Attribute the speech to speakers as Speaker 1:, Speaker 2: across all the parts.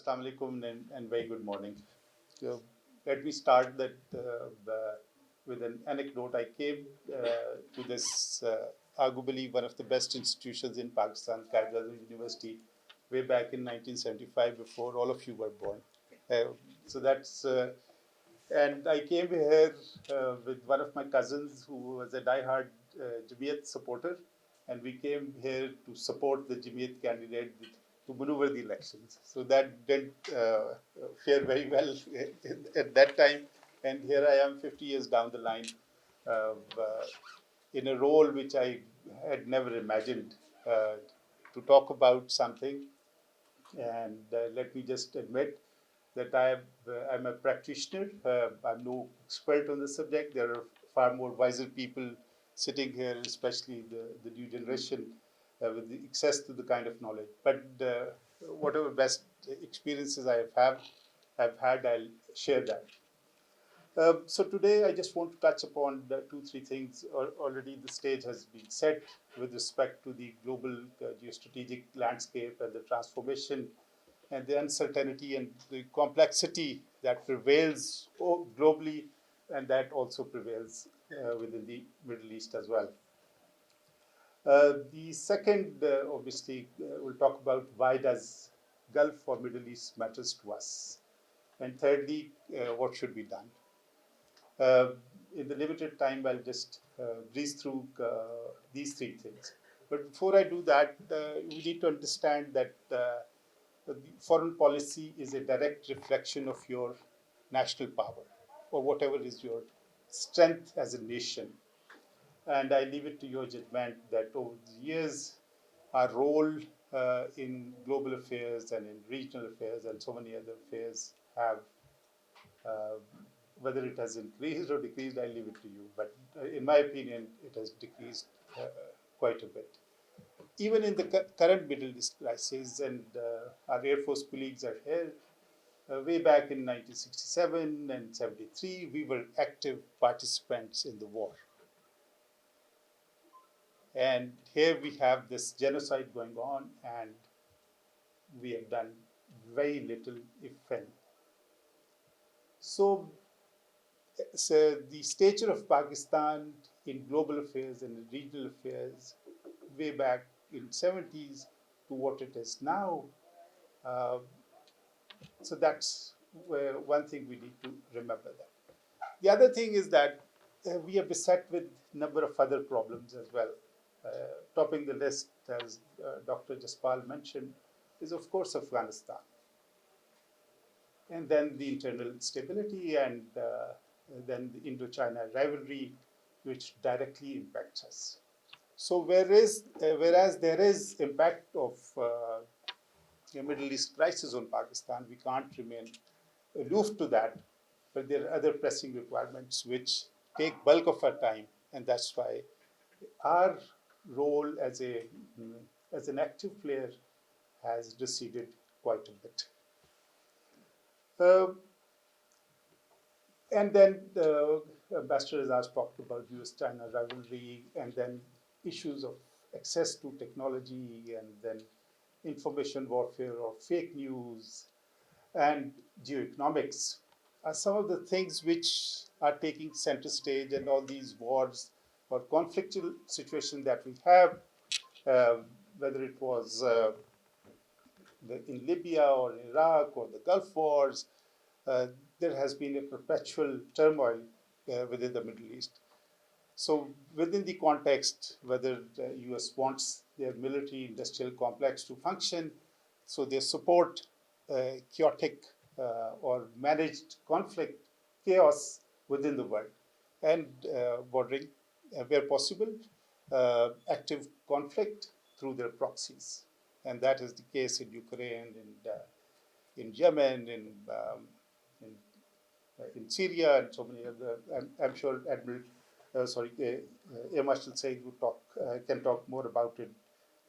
Speaker 1: Assalamu alaikum and very good morning. So let me start with an anecdote. I came to this arguably one of the best institutions in Pakistan, Qaid University, way back in 1975, before all of you were born. So that's and I came here with one of my cousins who was a diehard Jamiat supporter, and we came here to support the Jamiat candidate to maneuver the elections. So that didn't fare very well at that time, and here I am 50 years down the line uh, in a role which I had never imagined to talk about something. And let me just admit that I'm a practitioner. I'm no expert on the subject. There are far more wiser people sitting here, especially the new generation, with the access to the kind of knowledge. But whatever best experiences have had, I'll share that. So today I just want to touch upon two, three things. Already the stage has been set with respect to the global geostrategic landscape and the transformation and the uncertainty and the complexity that prevails globally and that also prevails within the Middle East as well. The second, obviously, we'll talk about why does Gulf or Middle East matters to us. And thirdly, what should be done. Uh, in the limited time, I'll just breeze through these three things. But before I do that, we need to understand that foreign policy is a direct reflection of your national power or whatever is your strength as a nation. And I leave it to your judgment that over the years, our role in global affairs and in regional affairs and so many other affairs have uh, whether it has increased or decreased, I leave it to you. But in my opinion, it has decreased quite a bit. Even in the current Middle East crisis, and our Air Force colleagues are here, way back in 1967 and 73, we were active participants in the war. And here we have this genocide going on, and we have done very little, if any. So the stature of Pakistan in global affairs and in regional affairs way back in 70s to what it is now. Uh, so that's one thing we need to remember that. The other thing is that we are beset with a number of other problems as well. Topping the list, as Dr. Jaspal mentioned, is of course Afghanistan. And then the internal stability and then the Indo-China rivalry, which directly impacts us. So whereas there is impact of the Middle East crisis on Pakistan, we can't remain aloof to that. But there are other pressing requirements which take bulk of our time, and that's why our role as an active player has receded quite a bit. And then the ambassador has talked about US-China rivalry, and then issues of access to technology, and then information warfare or fake news, and geoeconomics are some of the things which are taking center stage, and all these wars or conflictual situations that we have, whether it was in Libya or Iraq or the Gulf Wars, there has been a perpetual turmoil within the Middle East. So within the context, whether the US wants their military industrial complex to function, so they support chaotic or managed conflict, chaos within the world, and bordering, where possible, active conflict through their proxies. And that is the case in Ukraine, in Yemen, in Syria, and so many other. I'm sure Admiral, Air Marshal Said would can talk more about it.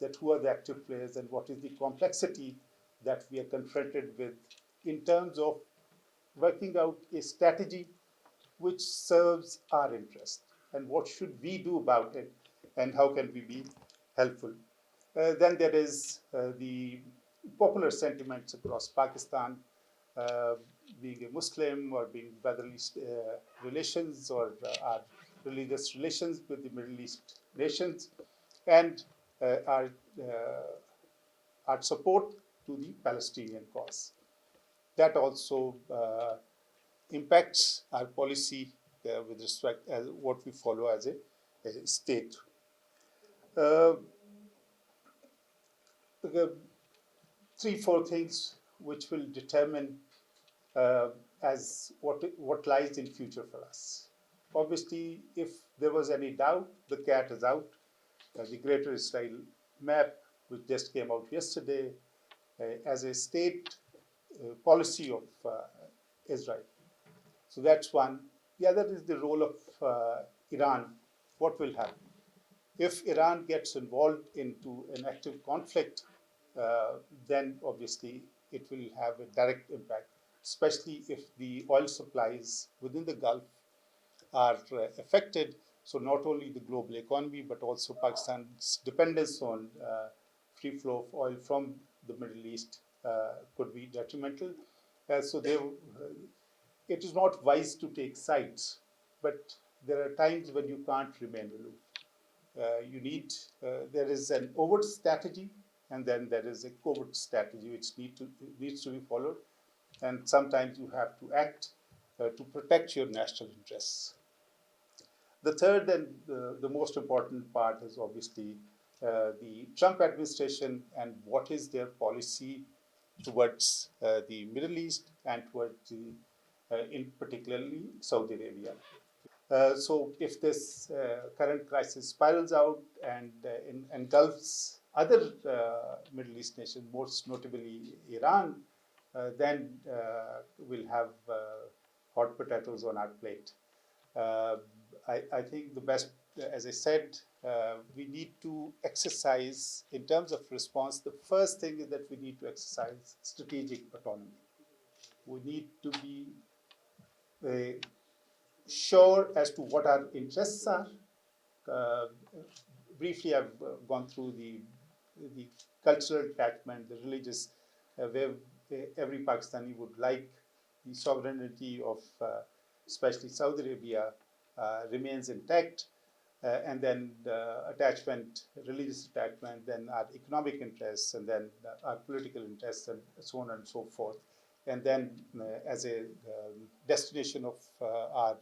Speaker 1: That who are the active players and what is the complexity that we are confronted with in terms of working out a strategy which serves our interest, and what should we do about it, and how can we be helpful. Then there is the popular sentiments across Pakistan, uh, being a Muslim or being brotherly relations or our religious relations with the Middle East nations, and our support to the Palestinian cause. That also impacts our policy with respect to what we follow as a state. Uh, the 3, 4 things which will determine uh, as what lies in future for us. Obviously, if there was any doubt, the cat is out. The Greater Israel map, which just came out yesterday, as a state policy of Israel. So that's one. The other is the role of Iran. What will happen? If Iran gets involved into an active conflict, then obviously it will have a direct impact, especially if the oil supplies within the Gulf are affected. So not only the global economy, but also Pakistan's dependence on free flow of oil from the Middle East could be detrimental. So it is not wise to take sides, but there are times when you can't remain aloof. There is an overt strategy, and then there is a covert strategy which needs to be followed, and sometimes you have to act to protect your national interests. The third and the most important part is obviously the Trump administration and what is their policy towards the Middle East and towards in particularly Saudi Arabia. So if this current crisis spirals out and engulfs other Middle East nations, most notably Iran, then we'll have hot potatoes on our plate. Uh, I think the best, as I said, we need to exercise, in terms of response, the first thing is that we need to exercise strategic autonomy. We need to be sure as to what our interests are. Uh, Briefly, I've gone through the cultural attachment, the religious, where every Pakistani would like the sovereignty of, especially Saudi Arabia, remains intact. And then attachment, religious attachment, then our economic interests, and then our political interests, and so on and so forth. And then as a destination of our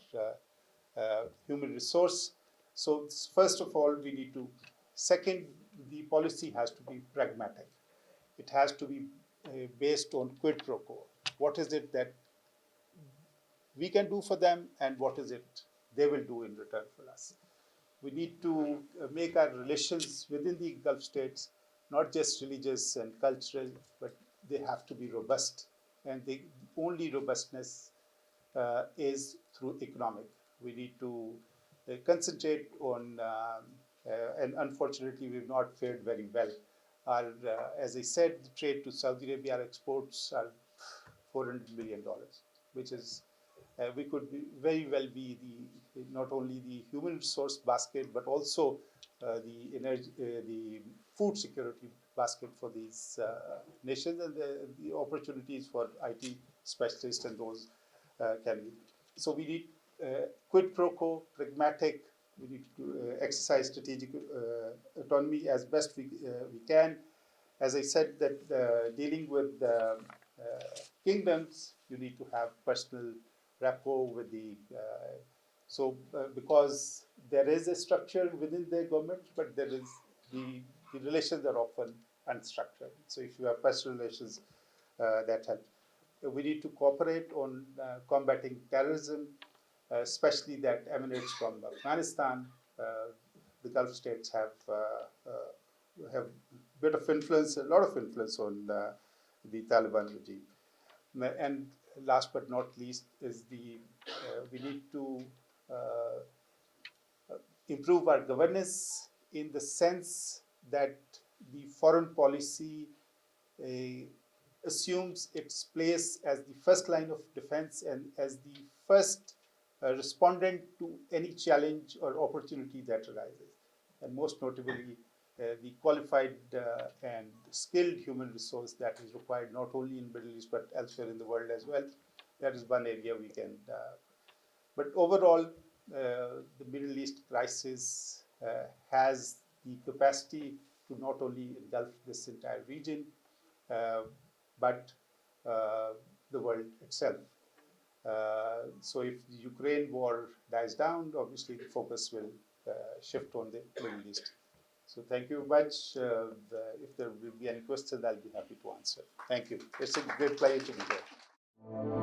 Speaker 1: human resource. So first of all, we need to, second, the policy has to be pragmatic. It has to be based on quid pro quo. What is it that we can do for them, and what is it they will do in return for us? We need to make our relations within the Gulf states not just religious and cultural, but they have to be robust. And the only robustness is through economic. We need to concentrate on, and unfortunately, we've not fared very well. As I said, the trade to Saudi Arabia, our exports are $400 million, which is we could very well be not only the human resource basket, but also the food security basket for these nations, and the opportunities for IT specialists and those can be. So we need quid pro quo, pragmatic. We need to exercise strategic autonomy as best we can. As I said, that dealing with kingdoms, you need to have personal rapport with the because there is a structure within the government, but there is the relations are often unstructured. So if you have personal relations, that helps. We need to cooperate on combating terrorism, especially that emanates from Afghanistan. The Gulf states have a bit of influence, a lot of influence on the Taliban regime. And last but not least is we need to improve our governance in the sense that the foreign policy assumes its place as the first line of defense and as the first respondent to any challenge or opportunity that arises. And most notably, the qualified and skilled human resource that is required not only in Middle East but elsewhere in the world as well. That is one area we can. But overall, the Middle East crisis has the capacity to not only engulf this entire region, but the world itself. So if the Ukraine war dies down, obviously the focus will shift on the Middle East. So thank you very much. If there will be any questions, I'll be happy to answer. Thank you. It's a great pleasure to be here.